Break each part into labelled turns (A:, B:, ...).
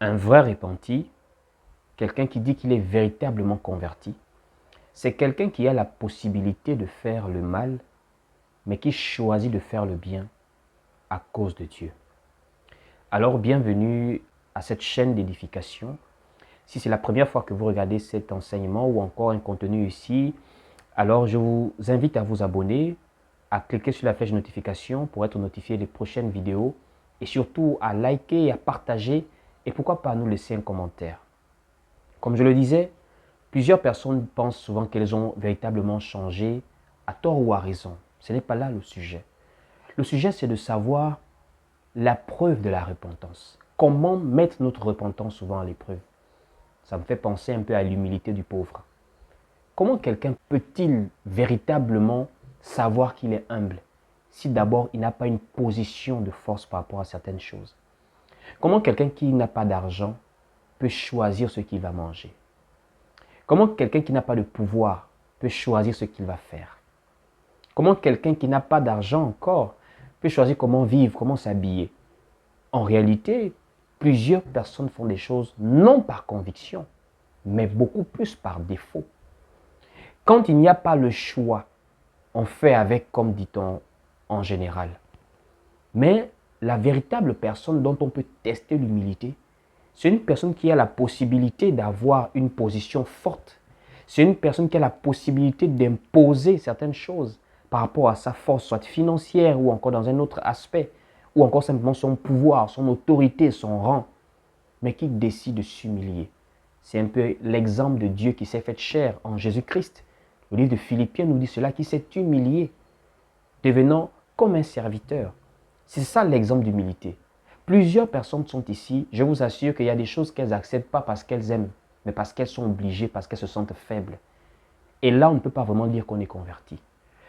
A: Un vrai repenti, quelqu'un qui dit qu'il est véritablement converti, c'est quelqu'un qui a la possibilité de faire le mal, mais qui choisit de faire le bien à cause de Dieu. Alors, bienvenue à cette chaîne d'édification. Si c'est la première fois que vous regardez cet enseignement ou encore un contenu ici, alors je vous invite à vous abonner, à cliquer sur la flèche de notification pour être notifié des prochaines vidéos et surtout à liker et à partager et pourquoi pas nous laisser un commentaire. Comme je le disais, plusieurs personnes pensent souvent qu'elles ont véritablement changé à tort ou à raison. Ce n'est pas là le sujet. Le sujet, c'est de savoir la preuve de la repentance. Comment mettre notre repentance souvent à l'épreuve? Ça me fait penser un peu à l'humilité du pauvre. Comment quelqu'un peut-il véritablement savoir qu'il est humble si d'abord il n'a pas une position de force par rapport à certaines choses? Comment quelqu'un qui n'a pas d'argent peut choisir ce qu'il va manger? Comment quelqu'un qui n'a pas de pouvoir peut choisir ce qu'il va faire? Comment quelqu'un qui n'a pas d'argent encore peut choisir comment vivre, comment s'habiller? En réalité, plusieurs personnes font des choses non par conviction, mais beaucoup plus par défaut. Quand il n'y a pas le choix, on fait avec, comme dit-on en général. Mais la véritable personne dont on peut tester l'humilité, c'est une personne qui a la possibilité d'avoir une position forte. C'est une personne qui a la possibilité d'imposer certaines choses par rapport à sa force, soit financière ou encore dans un autre aspect, ou encore simplement son pouvoir, son autorité, son rang, mais qui décide de s'humilier. C'est un peu l'exemple de Dieu qui s'est fait chair en Jésus-Christ. Le livre de Philippiens nous dit cela, qui s'est humilié, devenant comme un serviteur. C'est ça l'exemple d'humilité. Plusieurs personnes sont ici, je vous assure qu'il y a des choses qu'elles n'acceptent pas parce qu'elles aiment, mais parce qu'elles sont obligées, parce qu'elles se sentent faibles. Et là, on ne peut pas vraiment dire qu'on est converti.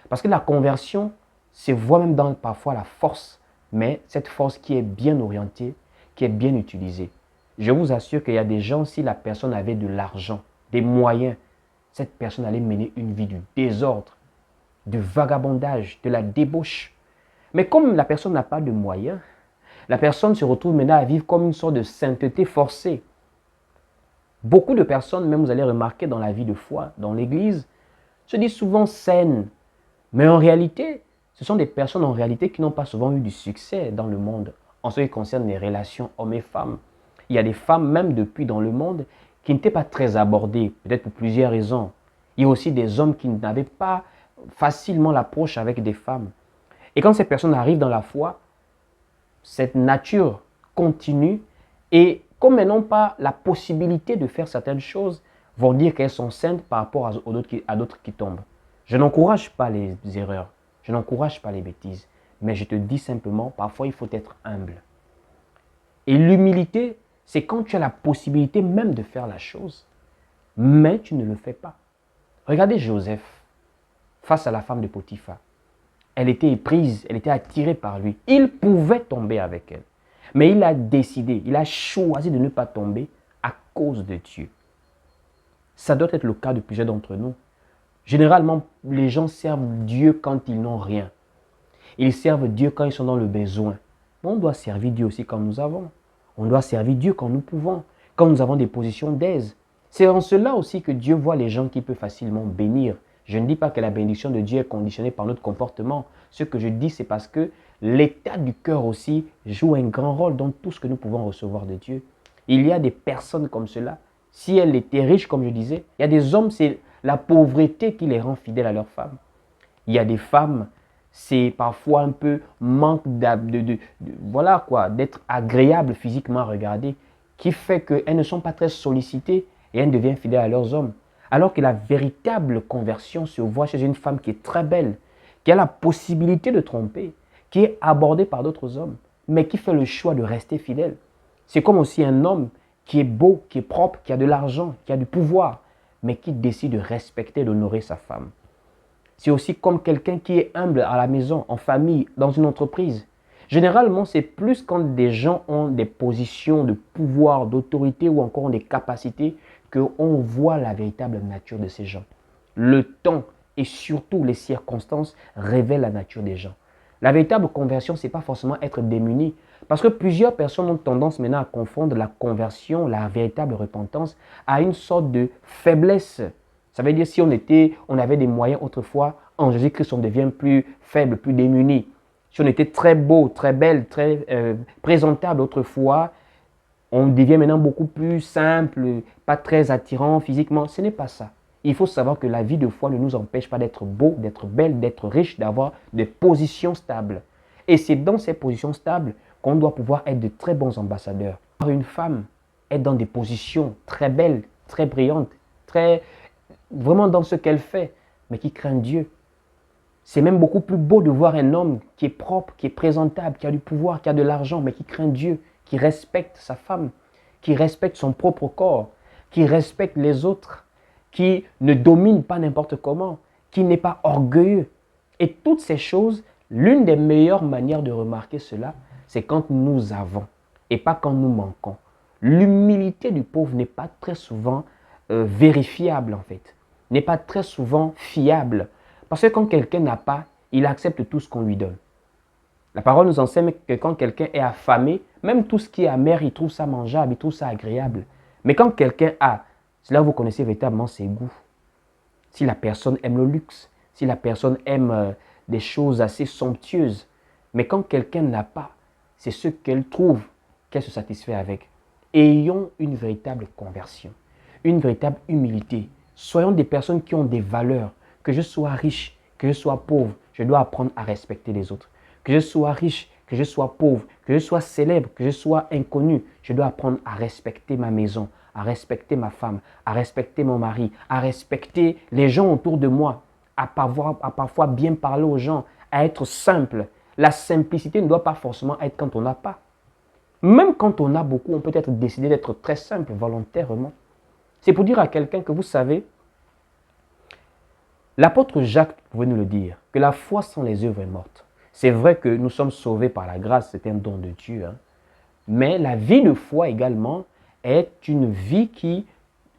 A: Parce que la conversion, c'est voir même dans parfois la force, mais cette force qui est bien orientée, qui est bien utilisée. Je vous assure qu'il y a des gens, si la personne avait de l'argent, des moyens, cette personne allait mener une vie du désordre, du vagabondage, de la débauche. Mais comme la personne n'a pas de moyens, la personne se retrouve maintenant à vivre comme une sorte de sainteté forcée. Beaucoup de personnes, même vous allez remarquer dans la vie de foi, dans l'église, se disent souvent saines. Mais en réalité, ce sont des personnes en réalité qui n'ont pas souvent eu du succès dans le monde en ce qui concerne les relations hommes et femmes. Il y a des femmes, même depuis dans le monde, qui n'étaient pas très abordées, peut-être pour plusieurs raisons. Il y a aussi des hommes qui n'avaient pas facilement l'approche avec des femmes. Et quand ces personnes arrivent dans la foi, cette nature continue et comme elles n'ont pas la possibilité de faire certaines choses, vont dire qu'elles sont saintes par rapport à d'autres qui tombent. Je n'encourage pas les erreurs, je n'encourage pas les bêtises, mais je te dis simplement, parfois il faut être humble. Et l'humilité, c'est quand tu as la possibilité même de faire la chose, mais tu ne le fais pas. Regardez Joseph face à la femme de Potiphar. Elle était éprise, elle était attirée par lui. Il pouvait tomber avec elle. Mais il a décidé, il a choisi de ne pas tomber à cause de Dieu. Ça doit être le cas de plusieurs d'entre nous. Généralement, les gens servent Dieu quand ils n'ont rien. Ils servent Dieu quand ils sont dans le besoin. Mais on doit servir Dieu aussi quand nous avons. On doit servir Dieu quand nous pouvons, quand nous avons des positions d'aise. C'est en cela aussi que Dieu voit les gens qui peuvent facilement bénir. Je ne dis pas que la bénédiction de Dieu est conditionnée par notre comportement. Ce que je dis, c'est parce que l'état du cœur aussi joue un grand rôle dans tout ce que nous pouvons recevoir de Dieu. Il y a des personnes comme cela. Si elles étaient riches, comme je disais, il y a des hommes, c'est la pauvreté qui les rend fidèles à leurs femmes. Il y a des femmes, c'est parfois un peu manque voilà quoi, d'être agréable physiquement à regarder, qui fait qu'elles ne sont pas très sollicitées et elles deviennent fidèles à leurs hommes. Alors que la véritable conversion se voit chez une femme qui est très belle, qui a la possibilité de tromper, qui est abordée par d'autres hommes, mais qui fait le choix de rester fidèle. C'est comme aussi un homme qui est beau, qui est propre, qui a de l'argent, qui a du pouvoir, mais qui décide de respecter et d'honorer sa femme. C'est aussi comme quelqu'un qui est humble à la maison, en famille, dans une entreprise. Généralement, c'est plus quand des gens ont des positions de pouvoir, d'autorité ou encore des capacités qu'on voit la véritable nature de ces gens. Le temps et surtout les circonstances révèlent la nature des gens. La véritable conversion, ce n'est pas forcément être démuni. Parce que plusieurs personnes ont tendance maintenant à confondre la conversion, la véritable repentance, à une sorte de faiblesse. Ça veut dire si on avait des moyens autrefois, en Jésus-Christ, on devient plus faible, plus démuni. Si on était très beau, très belle, très présentable autrefois, on devient maintenant beaucoup plus simple, pas très attirant physiquement. Ce n'est pas ça. Il faut savoir que la vie de foi ne nous empêche pas d'être beau, d'être belle, d'être riche, d'avoir des positions stables. Et c'est dans ces positions stables qu'on doit pouvoir être de très bons ambassadeurs. Une femme est dans des positions très belles, très brillantes, vraiment dans ce qu'elle fait, mais qui craint Dieu. C'est même beaucoup plus beau de voir un homme qui est propre, qui est présentable, qui a du pouvoir, qui a de l'argent, mais qui craint Dieu, qui respecte sa femme, qui respecte son propre corps, qui respecte les autres, qui ne domine pas n'importe comment, qui n'est pas orgueilleux. Et toutes ces choses, l'une des meilleures manières de remarquer cela, c'est quand nous avons et pas quand nous manquons. L'humilité du pauvre n'est pas très souvent vérifiable en fait, n'est pas très souvent fiable. Parce que quand quelqu'un n'a pas, il accepte tout ce qu'on lui donne. La parole nous enseigne que quand quelqu'un est affamé, même tout ce qui est amer, il trouve ça mangeable, il trouve ça agréable. Mais quand quelqu'un a, c'est là où vous connaissez véritablement ses goûts. Si la personne aime le luxe, si la personne aime des choses assez somptueuses. Mais quand quelqu'un n'a pas, c'est ce qu'elle trouve, qu'elle se satisfait avec. Ayons une véritable conversion, une véritable humilité. Soyons des personnes qui ont des valeurs. Que je sois riche, que je sois pauvre, je dois apprendre à respecter les autres. Que je sois riche, que je sois pauvre, que je sois célèbre, que je sois inconnu, je dois apprendre à respecter ma maison, à respecter ma femme, à respecter mon mari, à respecter les gens autour de moi, à parfois bien parler aux gens, à être simple. La simplicité ne doit pas forcément être quand on n'a pas. Même quand on a beaucoup, on peut être décidé d'être très simple volontairement. C'est pour dire à quelqu'un que vous savez, l'apôtre Jacques pouvait nous le dire, que la foi sans les œuvres est morte. C'est vrai que nous sommes sauvés par la grâce, c'est un don de Dieu. Mais la vie de foi également est une vie qui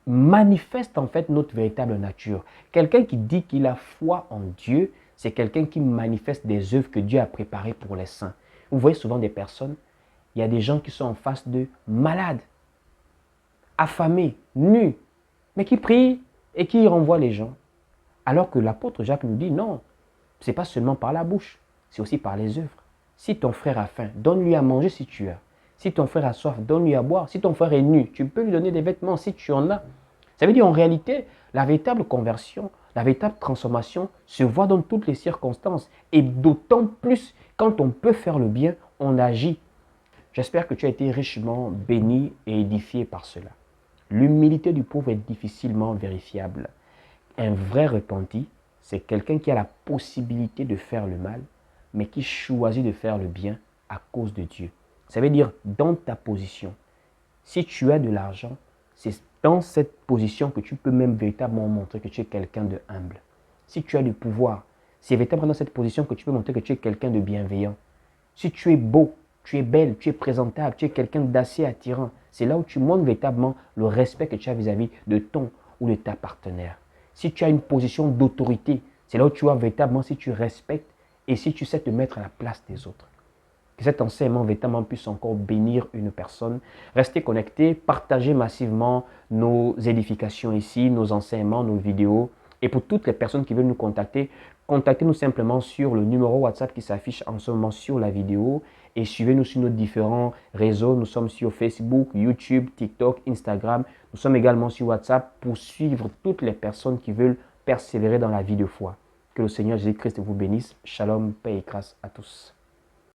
A: manifeste en fait notre véritable nature. Quelqu'un qui dit qu'il a foi en Dieu, c'est quelqu'un qui manifeste des œuvres que Dieu a préparées pour les saints. Vous voyez souvent des personnes, il y a des gens qui sont en face d'eux malades, affamés, nus, mais qui prient et qui renvoient les gens. Alors que l'apôtre Jacques nous dit non, ce n'est pas seulement par la bouche, c'est aussi par les œuvres. Si ton frère a faim, donne-lui à manger si tu as. Si ton frère a soif, donne-lui à boire. Si ton frère est nu, tu peux lui donner des vêtements si tu en as. Ça veut dire en réalité, la véritable conversion, la véritable transformation se voit dans toutes les circonstances. Et d'autant plus quand on peut faire le bien, on agit. J'espère que tu as été richement béni et édifié par cela. L'humilité du pauvre est difficilement vérifiable. Un vrai repenti, c'est quelqu'un qui a la possibilité de faire le mal, mais qui choisit de faire le bien à cause de Dieu. Ça veut dire, dans ta position, si tu as de l'argent, c'est dans cette position que tu peux même véritablement montrer que tu es quelqu'un de humble. Si tu as du pouvoir, c'est véritablement dans cette position que tu peux montrer que tu es quelqu'un de bienveillant. Si tu es beau, tu es belle, tu es présentable, tu es quelqu'un d'assez attirant, c'est là où tu montres véritablement le respect que tu as vis-à-vis de ton ou de ta partenaire. Si tu as une position d'autorité, c'est là où tu vois véritablement si tu respectes et si tu sais te mettre à la place des autres. Que cet enseignement véritablement puisse encore bénir une personne. Restez connectés, partagez massivement nos édifications ici, nos enseignements, nos vidéos. Et pour toutes les personnes qui veulent nous contacter, contactez-nous simplement sur le numéro WhatsApp qui s'affiche en ce moment sur la vidéo. Et suivez-nous sur nos différents réseaux. Nous sommes sur Facebook, YouTube, TikTok, Instagram. Nous sommes également sur WhatsApp pour suivre toutes les personnes qui veulent persévérer dans la vie de foi. Que le Seigneur Jésus-Christ vous bénisse. Shalom, paix et grâce à tous.